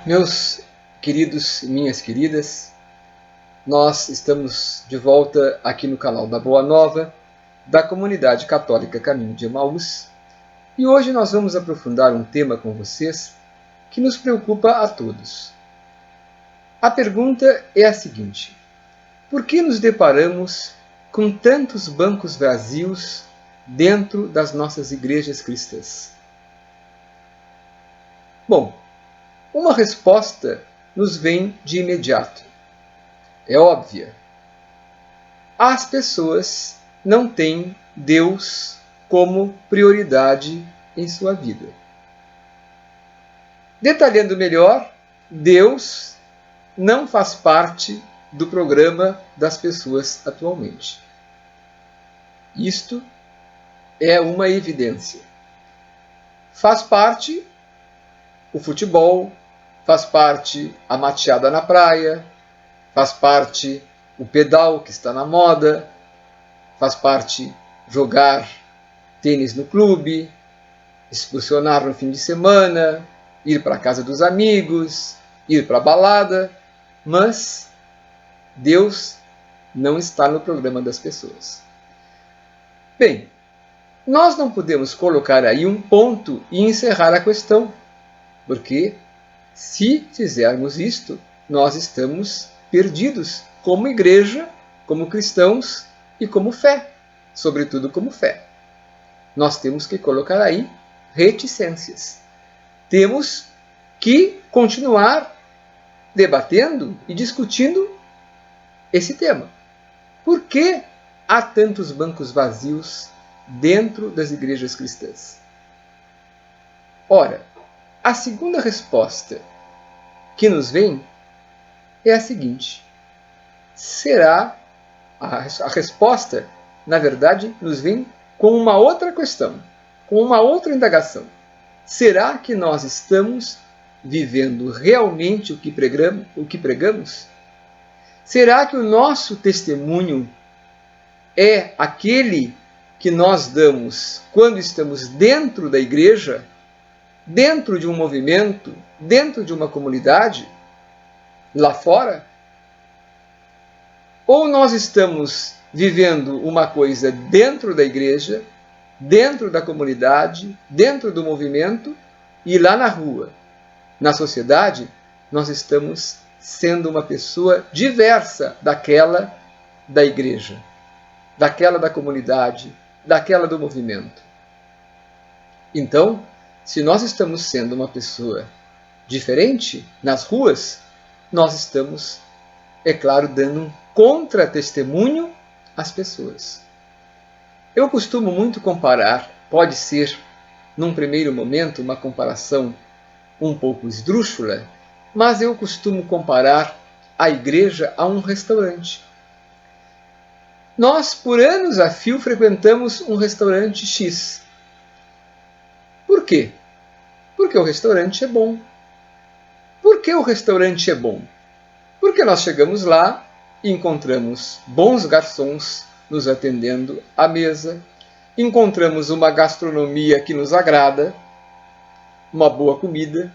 Meus queridos e minhas queridas, nós estamos de volta aqui no canal da Boa Nova, da Comunidade Católica Caminho de Emaús, e hoje nós vamos aprofundar um tema com vocês que nos preocupa a todos. A pergunta é a seguinte: por que nos deparamos com tantos bancos vazios dentro das nossas igrejas cristãs? Bom, uma resposta nos vem de imediato. É óbvia. As pessoas não têm Deus como prioridade em sua vida. Detalhando melhor, Deus não faz parte do programa das pessoas atualmente. Isto é uma evidência. Faz parte o futebol, faz parte a mateada na praia, faz parte o pedal que está na moda, faz parte jogar tênis no clube, excursionar no fim de semana, ir para a casa dos amigos, ir para a balada, mas Deus não está no programa das pessoas. Bem, nós não podemos colocar aí um ponto e encerrar a questão, porque se fizermos isto, nós estamos perdidos como igreja, como cristãos e como fé, sobretudo como fé. Nós temos que colocar aí reticências. Temos que continuar debatendo e discutindo esse tema. Por que há tantos bancos vazios dentro das igrejas cristãs? Ora, a segunda resposta que nos vem é a seguinte: será a resposta, na verdade, nos vem com uma outra questão, com uma outra indagação. Será que nós estamos vivendo realmente o que pregamos? Será que o nosso testemunho é aquele que nós damos quando estamos dentro da igreja, dentro de um movimento, dentro de uma comunidade, lá fora? Ou nós estamos vivendo uma coisa dentro da igreja, dentro da comunidade, dentro do movimento, e lá na rua, na sociedade, nós estamos sendo uma pessoa diversa daquela da igreja, daquela da comunidade, daquela do movimento. Então, se nós estamos sendo uma pessoa diferente nas ruas, nós estamos, é claro, dando um contra-testemunho às pessoas. Eu costumo muito comparar, pode ser, num primeiro momento, uma comparação um pouco esdrúxula, mas eu costumo comparar a igreja a um restaurante. Nós, por anos a fio, frequentamos um restaurante X. Por quê? Porque o restaurante é bom. Por que o restaurante é bom? Porque nós chegamos lá e encontramos bons garçons nos atendendo à mesa, encontramos uma gastronomia que nos agrada, uma boa comida,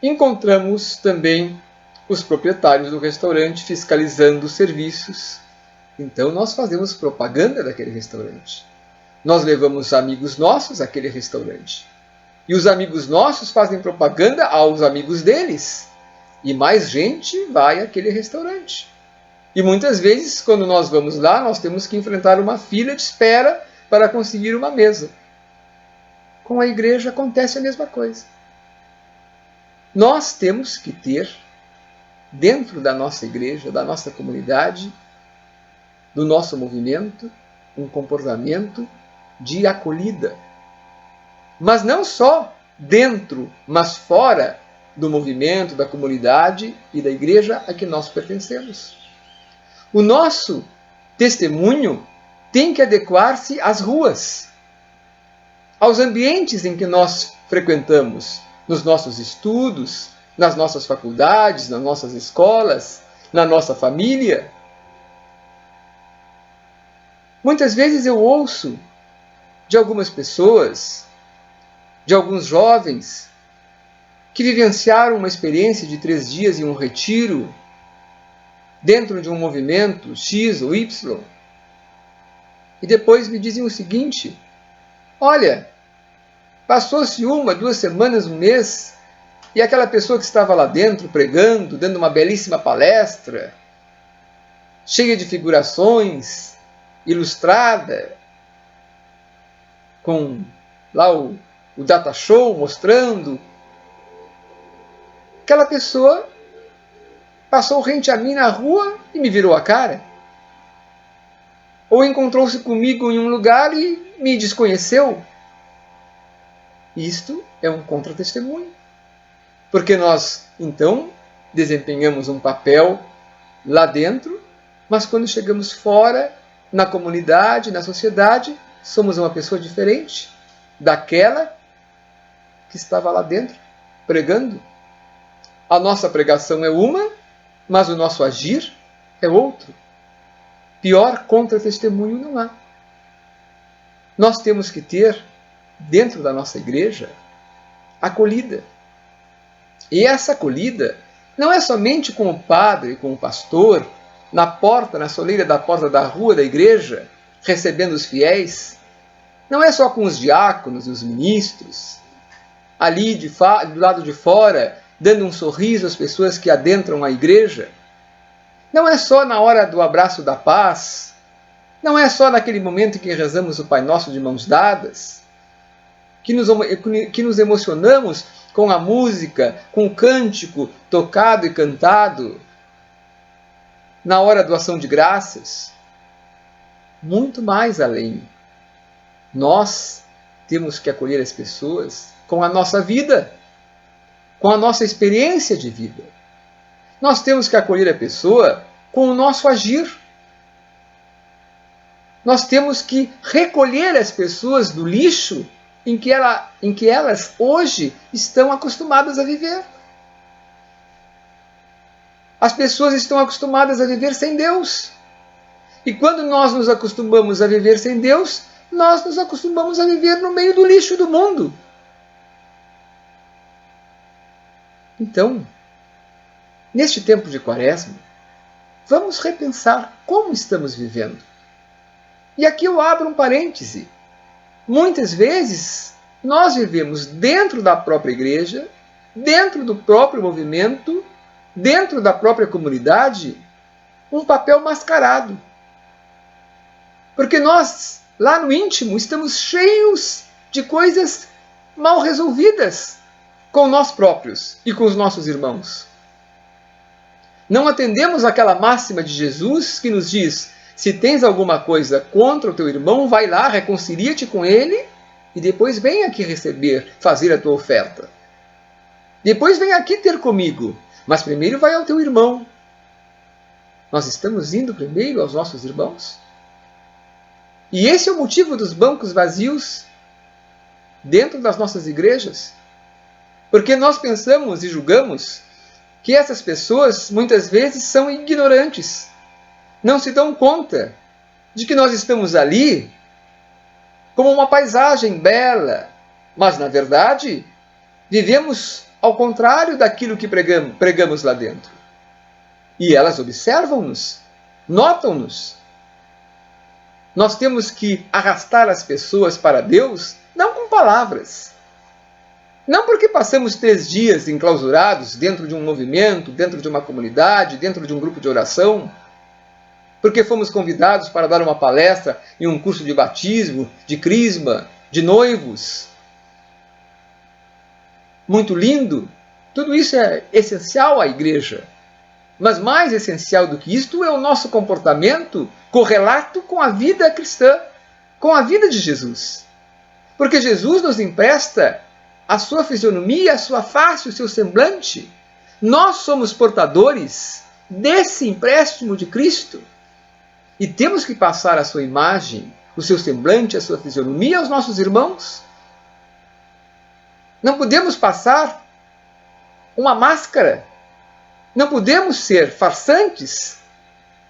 encontramos também os proprietários do restaurante fiscalizando os serviços. Então nós fazemos propaganda daquele restaurante. Nós levamos amigos nossos àquele restaurante. E os amigos nossos fazem propaganda aos amigos deles. E mais gente vai àquele restaurante. E muitas vezes, quando nós vamos lá, nós temos que enfrentar uma fila de espera para conseguir uma mesa. Com a igreja acontece a mesma coisa. Nós temos que ter, dentro da nossa igreja, da nossa comunidade, do nosso movimento, um comportamento de acolhida. Mas não só dentro, mas fora do movimento, da comunidade e da igreja a que nós pertencemos. O nosso testemunho tem que adequar-se às ruas, aos ambientes em que nós frequentamos, nos nossos estudos, nas nossas faculdades, nas nossas escolas, na nossa família. Muitas vezes eu ouço de algumas pessoas, de alguns jovens, que vivenciaram uma experiência de 3 dias em um retiro, dentro de um movimento X ou Y, e depois me dizem o seguinte: olha, passou-se 1, 2 semanas, 1 mês, e aquela pessoa que estava lá dentro pregando, dando uma belíssima palestra, cheia de figurações, ilustrada, com lá o data show mostrando, aquela pessoa passou rente a mim na rua e me virou a cara. Ou encontrou-se comigo em um lugar e me desconheceu. Isto é um contra-testemunho. Porque nós, então, desempenhamos um papel lá dentro, mas quando chegamos fora, na comunidade, na sociedade, somos uma pessoa diferente daquela que estava lá dentro, pregando. A nossa pregação é uma, mas o nosso agir é outro. Pior contra-testemunho não há. Nós temos que ter, dentro da nossa igreja, acolhida. E essa acolhida não é somente com o padre, com o pastor, na porta, na soleira da porta da rua da igreja, recebendo os fiéis. Não é só com os diáconos e os ministros, ali do lado de fora, dando um sorriso às pessoas que adentram a igreja. Não é só na hora do abraço da paz, não é só naquele momento em que rezamos o Pai Nosso de mãos dadas, que nos emocionamos com a música, com o cântico tocado e cantado, na hora da ação de graças. Muito mais além. Nós temos que acolher as pessoas com a nossa vida, com a nossa experiência de vida. Nós temos que acolher a pessoa com o nosso agir. Nós temos que recolher as pessoas do lixo em que elas hoje estão acostumadas a viver. As pessoas estão acostumadas a viver sem Deus. E quando nós nos acostumamos a viver sem Deus, nós nos acostumamos a viver no meio do lixo do mundo. Então, neste tempo de Quaresma, vamos repensar como estamos vivendo. E aqui eu abro um parêntese. Muitas vezes, nós vivemos dentro da própria igreja, dentro do próprio movimento, dentro da própria comunidade, um papel mascarado. Porque nós, lá no íntimo, estamos cheios de coisas mal resolvidas com nós próprios e com os nossos irmãos. Não atendemos àquela máxima de Jesus que nos diz: se tens alguma coisa contra o teu irmão, vai lá, reconcilia-te com ele e depois vem aqui fazer a tua oferta. Depois vem aqui ter comigo, mas primeiro vai ao teu irmão. Nós estamos indo primeiro aos nossos irmãos? E esse é o motivo dos bancos vazios dentro das nossas igrejas. Porque nós pensamos e julgamos que essas pessoas muitas vezes são ignorantes. Não se dão conta de que nós estamos ali como uma paisagem bela, mas na verdade vivemos ao contrário daquilo que pregamos lá dentro. E elas observam-nos, notam-nos. Nós temos que arrastar as pessoas para Deus, não com palavras. Não porque passamos 3 dias enclausurados dentro de um movimento, dentro de uma comunidade, dentro de um grupo de oração, porque fomos convidados para dar uma palestra em um curso de batismo, de crisma, de noivos. Muito lindo. Tudo isso é essencial à igreja. Mas mais essencial do que isto é o nosso comportamento correlato com a vida cristã, com a vida de Jesus. Porque Jesus nos empresta a sua fisionomia, a sua face, o seu semblante. Nós somos portadores desse empréstimo de Cristo. E temos que passar a sua imagem, o seu semblante, a sua fisionomia aos nossos irmãos. Não podemos passar uma máscara. Não podemos ser farsantes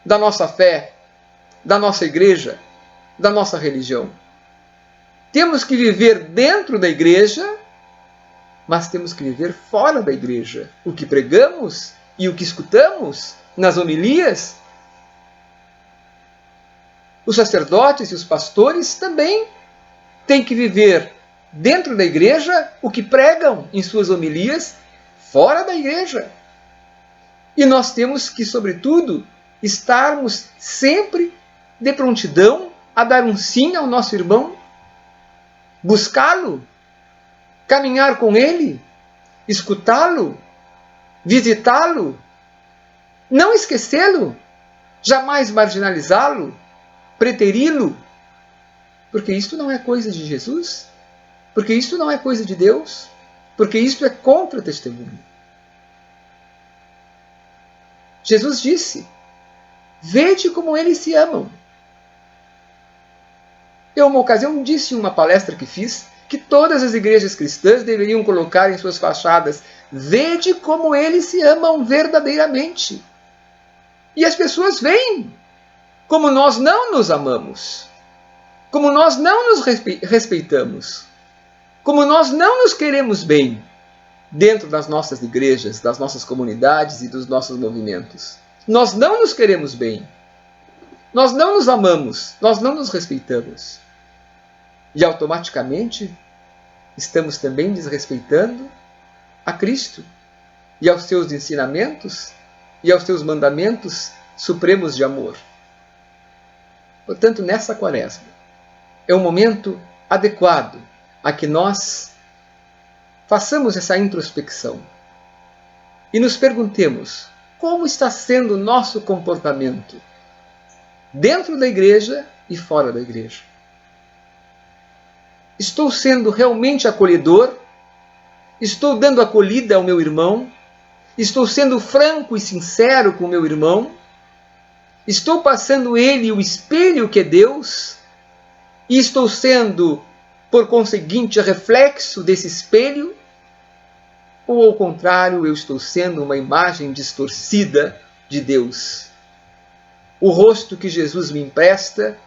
da nossa fé, da nossa igreja, da nossa religião. Temos que viver dentro da igreja mas temos que viver fora da igreja. O que pregamos e o que escutamos nas homilias, os sacerdotes e os pastores também têm que viver dentro da igreja o que pregam em suas homilias fora da igreja. E nós temos que, sobretudo, estarmos sempre de prontidão a dar um sim ao nosso irmão, buscá-lo, caminhar com ele, escutá-lo, visitá-lo, não esquecê-lo, jamais marginalizá-lo, preteri-lo, porque isto não é coisa de Jesus, porque isto não é coisa de Deus, porque isto é contra testemunho. Jesus disse: vede como eles se amam. Eu, uma ocasião, disse em uma palestra que fiz que todas as igrejas cristãs deveriam colocar em suas fachadas: vede como eles se amam verdadeiramente. E as pessoas veem como nós não nos amamos, como nós não nos respeitamos, como nós não nos queremos bem dentro das nossas igrejas, das nossas comunidades e dos nossos movimentos. Nós não nos queremos bem. Nós não nos amamos, nós não nos respeitamos. E automaticamente estamos também desrespeitando a Cristo e aos seus ensinamentos e aos seus mandamentos supremos de amor. Portanto, nessa quaresma, é um momento adequado a que nós façamos essa introspecção e nos perguntemos como está sendo o nosso comportamento dentro da igreja e fora da igreja. Estou sendo realmente acolhedor? Estou dando acolhida ao meu irmão? Estou sendo franco e sincero com o meu irmão? Estou passando ele o espelho que é Deus? E estou sendo, por conseguinte, reflexo desse espelho? Ou, ao contrário, eu estou sendo uma imagem distorcida de Deus? O rosto que Jesus me empresta,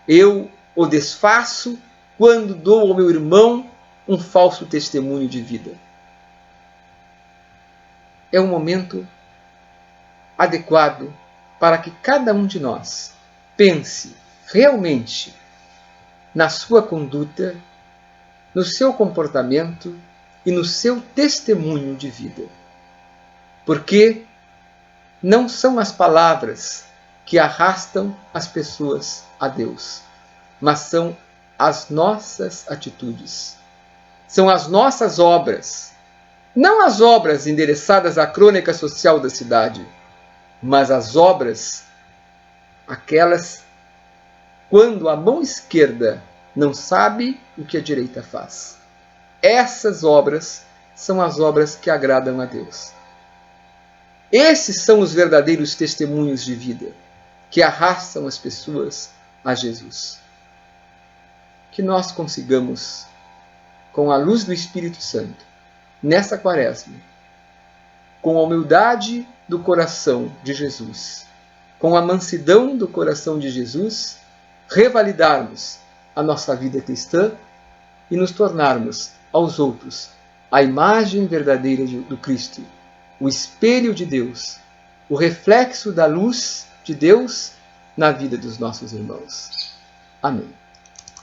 eu o desfaço quando dou ao meu irmão um falso testemunho de vida. É um momento adequado para que cada um de nós pense realmente na sua conduta, no seu comportamento e no seu testemunho de vida. Porque não são as palavras que arrastam as pessoas a Deus, mas são as nossas atitudes. São as nossas obras. Não as obras endereçadas à crônica social da cidade, mas as obras, aquelas quando a mão esquerda não sabe o que a direita faz. Essas obras são as obras que agradam a Deus. Esses são os verdadeiros testemunhos de vida que arrastam as pessoas a Jesus. Que nós consigamos, com a luz do Espírito Santo, nessa quaresma, com a humildade do coração de Jesus, com a mansidão do coração de Jesus, revalidarmos a nossa vida cristã e nos tornarmos aos outros a imagem verdadeira do Cristo, o espelho de Deus, o reflexo da luz de Deus na vida dos nossos irmãos. Amém.